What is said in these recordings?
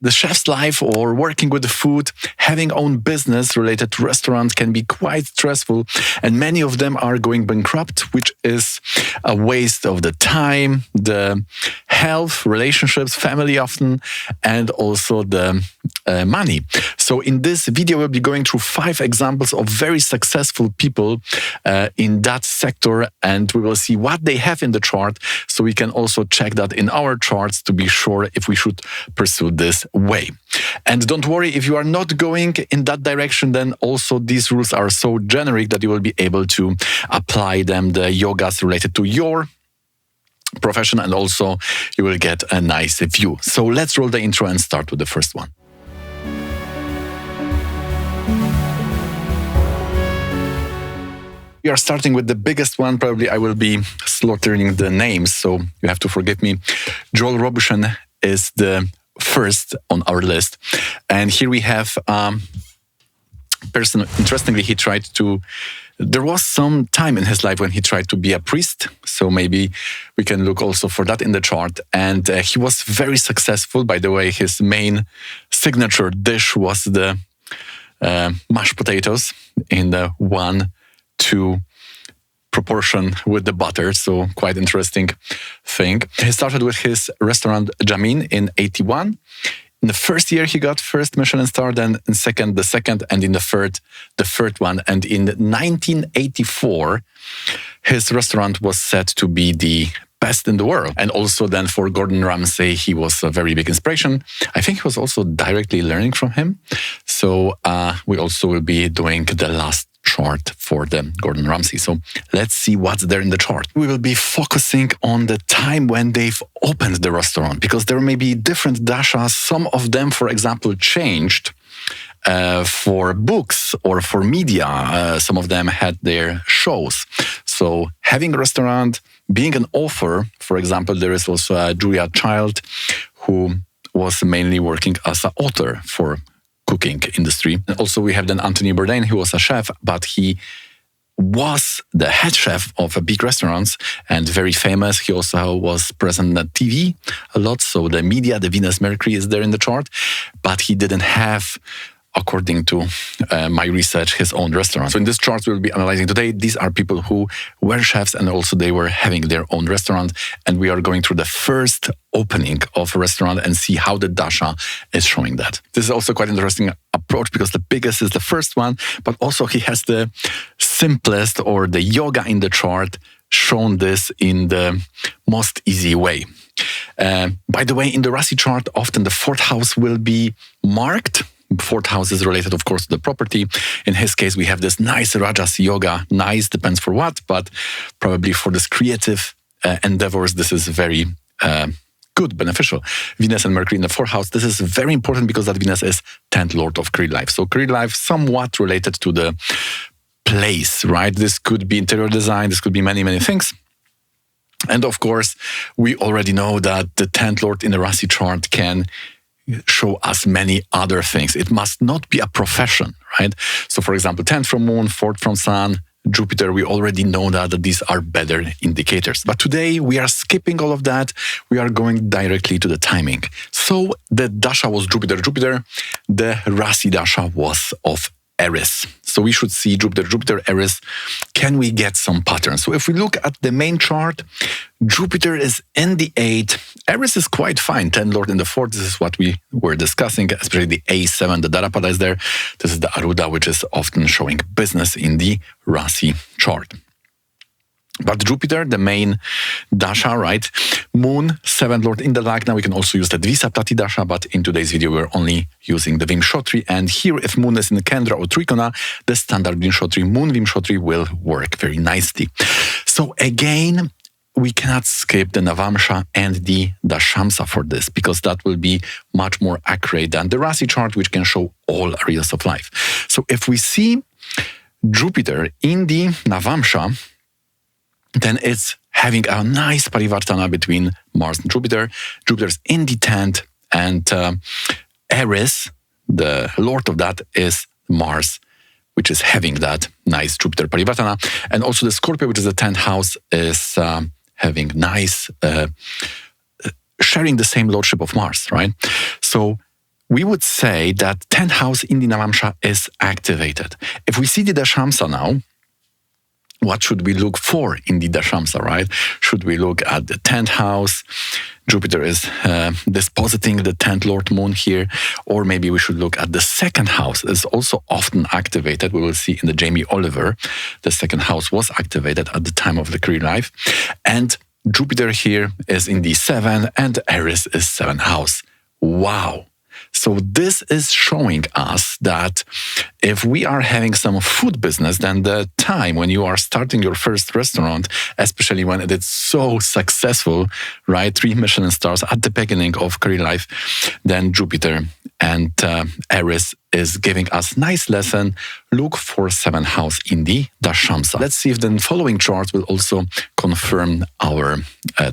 the chef's life or working with the food, having own business related to restaurants can be quite stressful, and many of them are going bankrupt, which is a waste of the time, the health, relationships, family often, and also the money. So in this video, we'll be going through 5 examples of very successful people in that sector, and we will see what they have in the chart, so we can also check that in our charts to be sure if we should pursue this way. And don't worry, if you are not going in that direction, then also these rules are so generic that you will be able to apply them, the yogas related to your profession, and also you will get a nice view. So let's roll the intro and start with the first one. We are starting with the biggest one. Probably I will be slaughtering the names, so you have to forgive me. Joel Robuchon is the first on our list. And here we have a person, interestingly, there was some time in his life when he tried to be a priest. So maybe we can look also for that in the chart. And he was very successful. By the way, his main signature dish was the mashed potatoes in the 1:2 proportion with the butter, so quite interesting thing. He started with his restaurant Jamin in 81. In the first year, he got first Michelin star, then in second, the second, and in the third one. And in 1984, his restaurant was said to be the best in the world. And also then for Gordon Ramsay, he was a very big inspiration. I think he was also directly learning from him. So we also will be doing the last chart for the Gordon Ramsay. So let's see what's there in the chart. We will be focusing on the time when they've opened the restaurant, because there may be different dashas. Some of them, for example, changed for books or for media. Some of them had their shows. So having a restaurant, being an author, for example, there is also a Julia Child who was mainly working as an author for cooking industry. And also we have then Anthony Bourdain, who was a chef, but he was the head chef of a big restaurants and very famous. He also was present on TV a lot. So the media, the Venus Mercury is there in the chart, but he didn't have, according to my research, his own restaurant. So in this chart we'll be analyzing today, these are people who were chefs and also they were having their own restaurant. And we are going through the first opening of a restaurant and see how the dasha is showing that. This is also quite interesting approach because the biggest is the first one, but also he has the simplest, or the yoga in the chart shown this in the most easy way. By the way, in the Rasi chart, often the 4th house will be marked. 4th house is related, of course, to the property. In his case, we have this nice Rajas yoga. Nice, depends for what, but probably for this creative endeavors, this is very good, beneficial. Venus and Mercury in the 4th house. This is very important because that Venus is 10th lord of career life. So career life somewhat related to the place, right? This could be interior design. This could be many, many things. And of course, we already know that the 10th lord in the Rasi chart can show us many other things. It must not be a profession, right? So for example, 10th from Moon, 4th from Sun, Jupiter, we already know that these are better indicators. But today we are skipping all of that. We are going directly to the timing. So the dasha was Jupiter. The Rasi dasha was of Aries. So we should see Jupiter, Aries. Can we get some patterns? So if we look at the main chart, Jupiter is in the 8th. Aries is quite fine. 10th lord in the 4th. This is what we were discussing, especially the A7, the Dharmapada is there. This is the Aruda, which is often showing business in the Rasi chart. But Jupiter, the main dasha, right? Moon, 7th lord in the Lagna. We can also use the Dvisaptati dasha, but in today's video, we're only using the Vimshotri. And here, if Moon is in Kendra or Trikona, the standard Vimshotri, Moon Vimshotri will work very nicely. So again, we cannot skip the Navamsha and the Dashamsa for this, because that will be much more accurate than the Rasi chart, which can show all areas of life. So if we see Jupiter in the Navamsha, then it's having a nice parivartana between Mars and Jupiter. Jupiter's in the 10th, and Aries, the lord of that, is Mars, which is having that nice Jupiter parivartana. And also the Scorpio, which is the 10th house, is having nice, sharing the same lordship of Mars, right? So we would say that 10th house in the Navamsha is activated. If we see the Dashamsa now, what should we look for in the Dashamsa, right? Should we look at the 10th house? Jupiter is dispositing the 10th Lord Moon here. Or maybe we should look at the 2nd house. It's also often activated. We will see in the Jamie Oliver, the 2nd house was activated at the time of the career life. And Jupiter here is in the 7th and Aries is 7th house. Wow. So this is showing us that if we are having some food business, then the time when you are starting your first restaurant, especially when it is so successful, right? 3 Michelin stars at the beginning of career life, then Jupiter and Aries is giving us nice lesson. Look for 7th house in the Dashamsa. Let's see if the following charts will also confirm our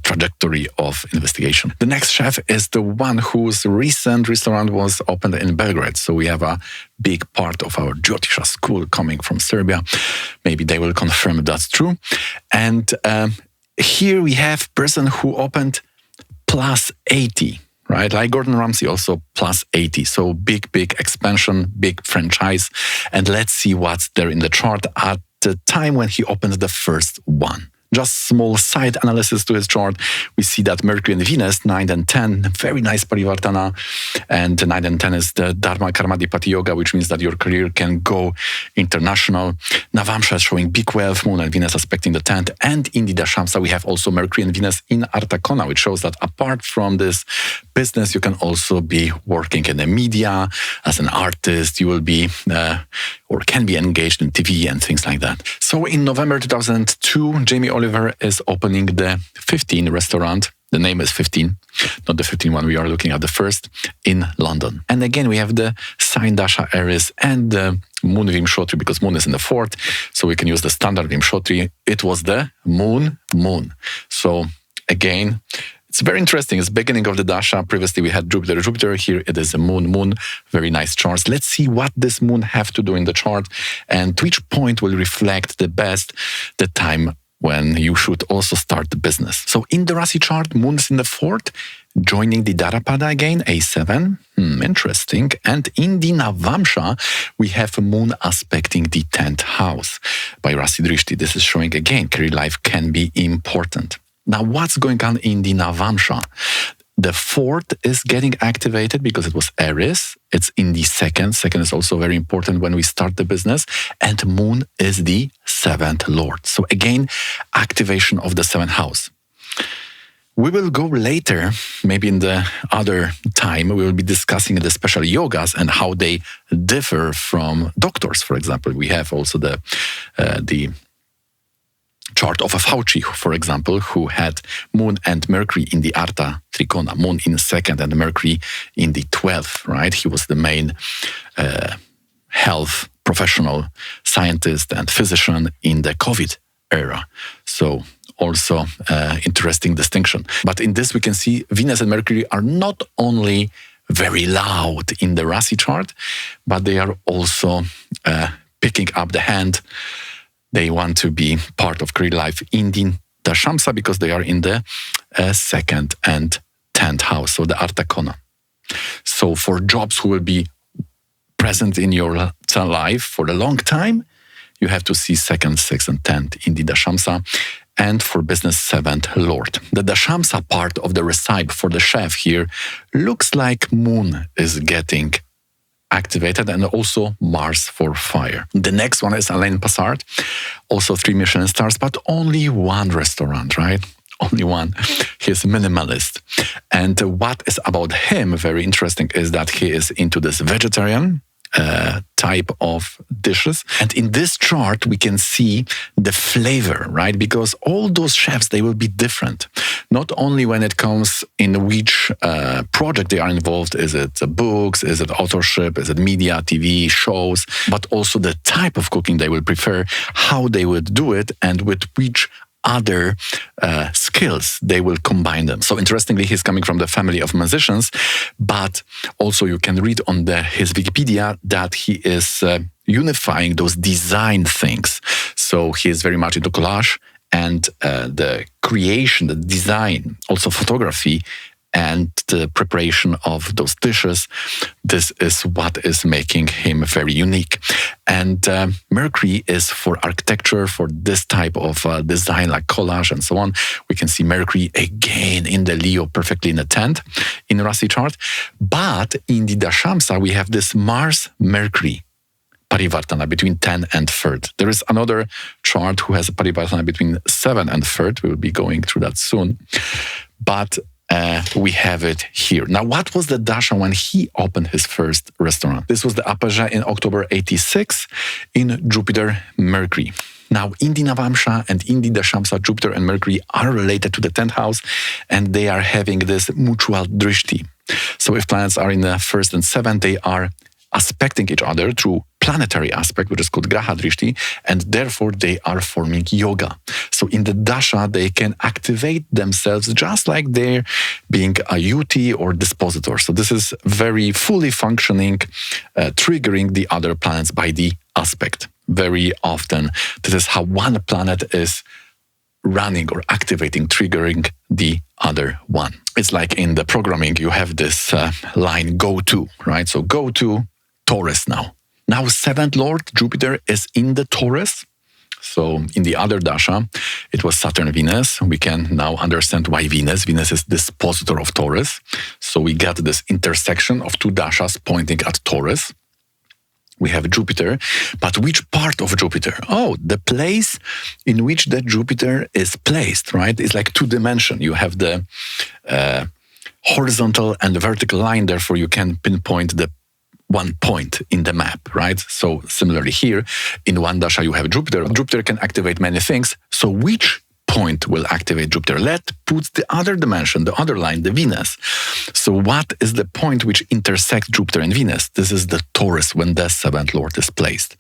trajectory of investigation. The next chef is the one whose recent restaurant was opened in Belgrade. So we have a big part of our Jyotisha school coming from Serbia. Maybe they will confirm that's true. And here we have person who opened plus 80. Right, like Gordon Ramsay, also plus 80. So big expansion, big franchise. And let's see what's there in the chart at the time when he opened the first one. Just small side analysis to his chart. We see that Mercury and Venus, 9 and 10, very nice parivartana. And 9 and 10 is the Dharma Karma Dipati Yoga, which means that your career can go international. Navamsha is showing big wealth, Moon and Venus aspecting the 10th. And in the Dashamsa, we have also Mercury and Venus in Artakona, which shows that apart from this business, you can also be working in the media as an artist. You will be or can be engaged in TV and things like that. So in November 2002, Jamie Oliver is opening the 15 restaurant. The name is 15, not the 15 one. We are looking at the first in London. And again, we have the sign Dasha Aries and the Moon Vimshotri, because Moon is in the 4th. So we can use the standard Vimshotri. It was the Moon. So again, it's very interesting. It's beginning of the Dasha. Previously, we had Jupiter. Here it is a Moon. Very nice charts. Let's see what this Moon have to do in the chart and to each point will reflect the best the time when you should also start the business. So in the Rasi chart, Moon is in the 4th, joining the Darapada again, A7. Interesting. And in the Navamsha, we have Moon aspecting the 10th house by Rasi Drishti. This is showing again, career life can be important. Now, what's going on in the Navamsha? The 4th is getting activated because it was Aries. It's in the 2nd. 2nd is also very important when we start the business. And Moon is the 7th Lord. So again, activation of the 7th house. We will go later, maybe in the other time, we will be discussing the special yogas and how they differ from doctors, for example. We have also the chart of a Fauci, for example, who had Moon and Mercury in the Arta Trikona, Moon in 2nd and Mercury in the 12th, right? He was the main health professional, scientist and physician in the COVID era. So also interesting distinction. But in this we can see Venus and Mercury are not only very loud in the Rasi chart, but they are also picking up the hand. They want to be part of career life in the Dashamsa because they are in the 2nd and 10th house, so the Artakona. So for jobs who will be present in your life for a long time, you have to see 2nd, 6th and 10th in the Dashamsa. And for business, 7th Lord. The Dashamsa part of the recipe for the chef here looks like Moon is getting activated and also Mars for fire. The next one is Alain Passard, also 3 Michelin stars, but only one restaurant, right? Only one. He's a minimalist. And what is about him very interesting is that he is into this vegetarian type of dishes. And in this chart, we can see the flavor, right? Because all those chefs, they will be different. Not only when it comes in which project they are involved, is it books, is it authorship, is it media, TV, shows, but also the type of cooking they will prefer, how they would do it, and with which other skills they will combine them. So interestingly, he's coming from the family of musicians, but also you can read on his Wikipedia that he is unifying those design things. So he is very much into collage and the creation, the design, also photography and the preparation of those dishes. This is what is making him very unique. And Mercury is for architecture, for this type of design like collage and so on. We can see Mercury again in the Leo, perfectly in the 10th in Rasi chart. But in the Dashamsa, we have this Mars-Mercury Parivartana between 10 and 3rd. There is another chart who has a Parivartana between 7 and 3rd. We will be going through that soon. But we have it here. Now, what was the Dasha when he opened his first restaurant? This was the Apaja in October 86 in Jupiter Mercury. Now, in the Navamsha and in the Dashamsa, Jupiter and Mercury are related to the 10th house, and they are having this mutual drishti. So if planets are in the 1st and 7th, they are aspecting each other through planetary aspect, which is called Graha Drishti, and therefore they are forming yoga. So in the Dasha, they can activate themselves just like they're being a yuti or dispositor. So this is very fully functioning, triggering the other planets by the aspect. Very often, this is how one planet is running or activating, triggering the other one. It's like in the programming, you have this line, go to, right? So go to Taurus now. Now, 7th Lord, Jupiter, is in the Taurus. So in the other Dasha, it was Saturn-Venus. We can now understand why Venus is dispositor of Taurus. So we got this intersection of two Dashas pointing at Taurus. We have Jupiter, but which part of Jupiter? Oh, the place in which the Jupiter is placed, right? It's like two-dimension. You have the horizontal and the vertical line, therefore you can pinpoint the one point in the map, right? So similarly here, in one Dasha you have Jupiter. Jupiter can activate many things. So which point will activate Jupiter? Let's put the other dimension, the other line, the Venus. So what is the point which intersects Jupiter and Venus? This is the Taurus when the 7th Lord is placed.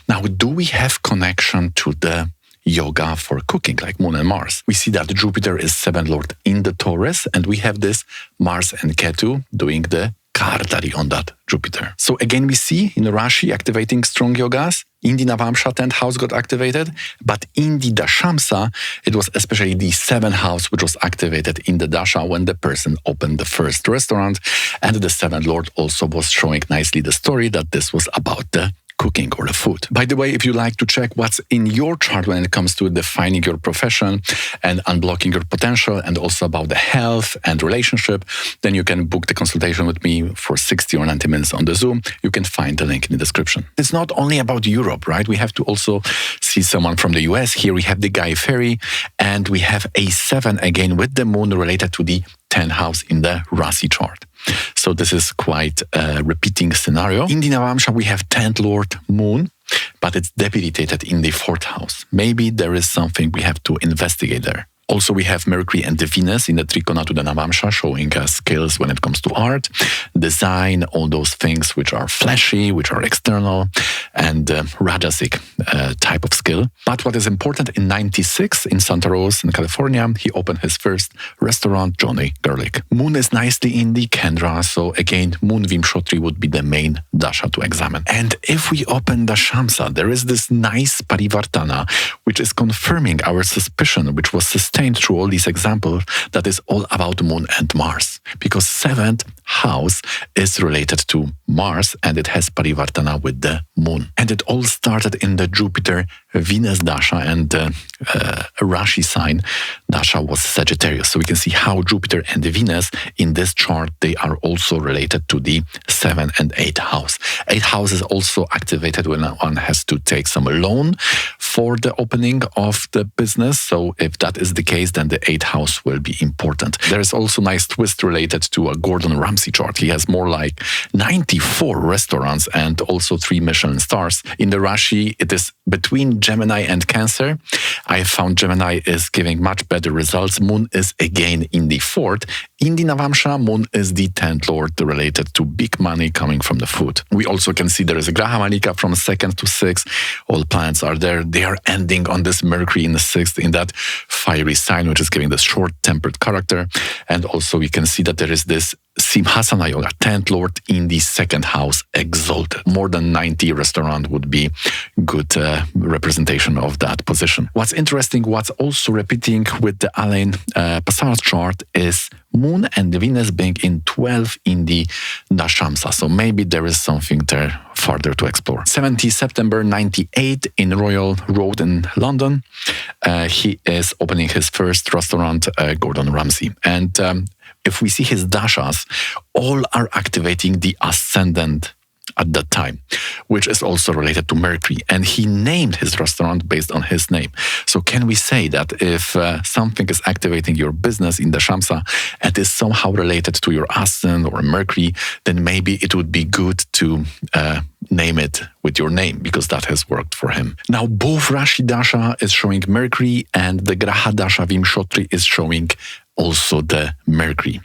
Now, do we have connection to the yoga for cooking, like Moon and Mars? We see that Jupiter is 7th Lord in the Taurus, and we have this Mars and Ketu doing the Kardari on that Jupiter. So again, we see in the Rashi activating strong yogas. In the Navamsha, 10th house got activated, but in the Dashamsa, it was especially the 7th house which was activated in the Dasha when the person opened the first restaurant. And the 7th Lord also was showing nicely the story that this was about the cooking or the food. By the way, if you like to check what's in your chart when it comes to defining your profession and unblocking your potential, and also about the health and relationship, then you can book the consultation with me for 60 or 90 minutes on the Zoom. You can find the link in the description. It's not only about Europe, right? We have to also see someone from the US. Here we have the Guy Ferry, and we have A7 again with the moon related to the 10th house in the Rasi chart. So this is quite a repeating scenario. In the Navamsha, we have 10th Lord Moon, but it's debilitated in the 4th house. Maybe there is something we have to investigate there. Also, we have Mercury and the Venus in the Trikona to the Navamsha, showing us skills when it comes to art, design, all those things which are flashy, which are external, and Rajasic type of skill. But what is important, in 96, in Santa Rosa in California, he opened his first restaurant, Johnny Garlic. Moon is nicely in the Kendra, so again, Moon Vimshotri would be the main Dasha to examine. And if we open the Shamsa, there is this nice Parivartana, which is confirming our suspicion, which was sustained through all these examples, that is all about Moon and Mars. Because 7th house is related to Mars, and it has Parivartana with the Moon. And it all started in the Jupiter-Venus Dasha, and Rashi sign Dasha was Sagittarius. So we can see how Jupiter and Venus in this chart, they are also related to the 7th and 8th house. 8th house is also activated when one has to take some loan for the opening of the business. So if that is the case, then the 8th house will be important. There is also a nice twist related to a Gordon Ramsay chart. He has more like 94 restaurants and also 3 Michelin stars. In the Rashi, it is between Gemini and Cancer. I found Gemini is giving much better results. Moon is again in the 4th. In the Navamsha, Moon is the 10th Lord related to big money coming from the food. We also can see there is a Graha Malika from 2nd to 6th. All planets are there. They are ending on this Mercury in the 6th in that fiery sign, which is giving this short-tempered character. And also we can see that there is this Simhasana Yoga, 10th Lord in the second house, exalted. More than 90 restaurant would be good representation of that position. What's interesting, what's also repeating with the Alain Passard chart is Moon and Venus being in 12 in the Dashamsa. So maybe there is something there further to explore. 70 September 98 in Royal Road in London. He is opening his first restaurant, Gordon Ramsay. And if we see his dashas, all are activating the ascendant at that time, which is also related to Mercury. And he named his restaurant based on his name. So can we say that if something is activating your business in the Shamsa and is somehow related to your ascendant or Mercury, then maybe it would be good to name it with your name, because that has worked for him. Now, both Rashi Dasha is showing Mercury and the Graha Dasha Vimshotri is showing also the Mercury.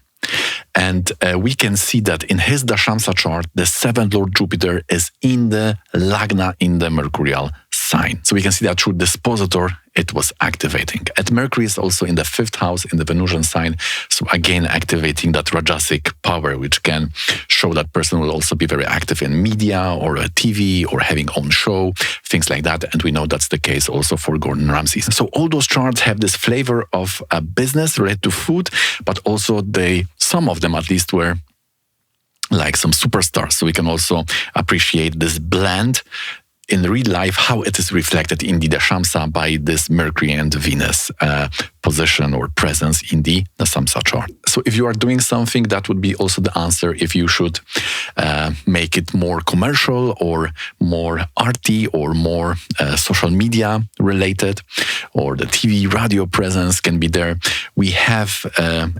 And we can see that in his Dashamsa chart, the 7th Lord Jupiter is in the Lagna, in the Mercurial sign. So we can see that through dispositor, it was activating. And Mercury is also in the 5th house in the Venusian sign. So again, activating that Rajasic power, which can show that person will also be very active in media or a TV or having own show, things like that. And we know that's the case also for Gordon Ramsay. So all those charts have this flavor of a business related to food, but also some of them at least were like some superstars. So we can also appreciate this blend in real life, how it is reflected in the Dashamsa by this Mercury and Venus position or presence in the Dashamsa chart. So if you are doing something, that would be also the answer if you should make it more commercial or more arty or more social media related, or the TV, radio presence can be there. We have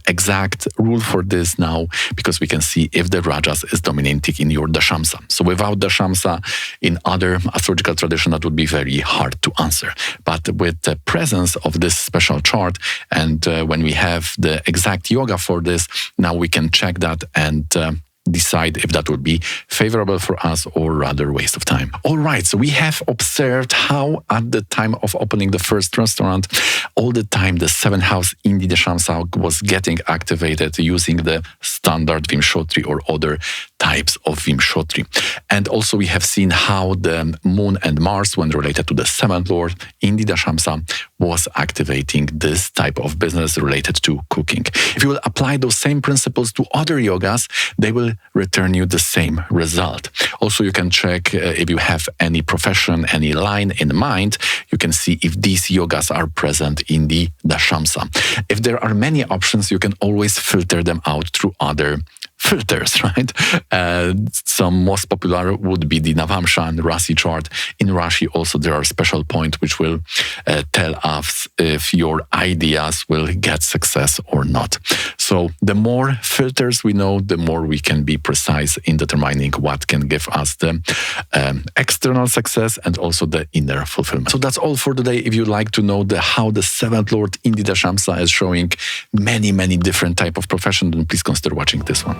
exact rule for this now, because we can see if the Rajas is dominating in your Dashamsa. So without Dashamsa in other astrological tradition, that would be very hard to answer. But with the presence of this special chart, and when we have the exact yoga for this, now we can check that and decide if that would be favorable for us or rather waste of time. All right, so we have observed how at the time of opening the first restaurant, all the time the 7th house in the Dashamsa was getting activated using the standard Vimshotri or other types of Vimshotri. And also we have seen how the Moon and Mars, when related to the 7th Lord in the Dashamsa, was activating this type of business related to cooking. If you will apply those same principles to other yogas, they will return you the same result. Also, you can check if you have any profession, any line in mind. You can see if these yogas are present in the Dashamsa. If there are many options, you can always filter them out through other filters, right? Some most popular would be the Navamsha and Rasi chart. In Rashi also there are special points which will tell us if your ideas will get success or not. So the more filters we know, the more we can be precise in determining what can give us the external success and also the inner fulfillment. So that's all for today. If you'd like to know how the 7th Lord in the Dashamsa is showing many different type of profession, then please consider watching this one.